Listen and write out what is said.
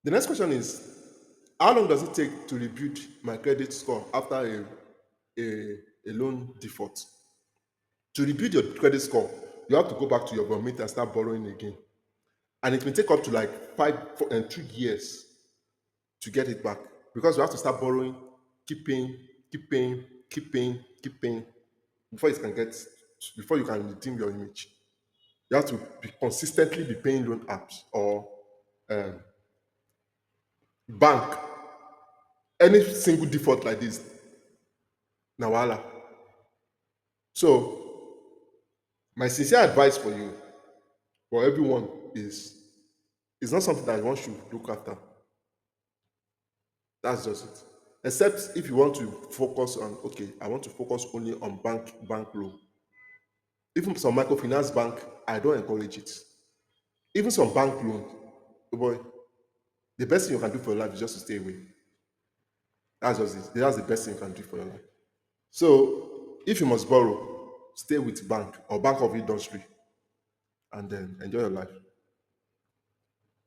The next question is, how long does it take to rebuild my credit score after a loan default? To rebuild your credit score, you have to go back to your government and start borrowing again. And it may take up to like 2 years to get it back because you have to start borrowing, keep paying, keep paying, keep paying, keep paying before before you can redeem your image. You have to consistently be paying loan apps or um, bank. Any single default like this, na wahala. So my sincere advice for you, for everyone, is it's not something that one should look after. That's just it. Except if you want to focus on, okay, I want to focus only on bank loan. Even some microfinance bank, I don't encourage it. Even some bank loan, oh boy, the best thing you can do for your life is just to stay away. That's just it. That's the best thing you can do for your life. So if you must borrow, stay with bank or bank of industry and then enjoy your life.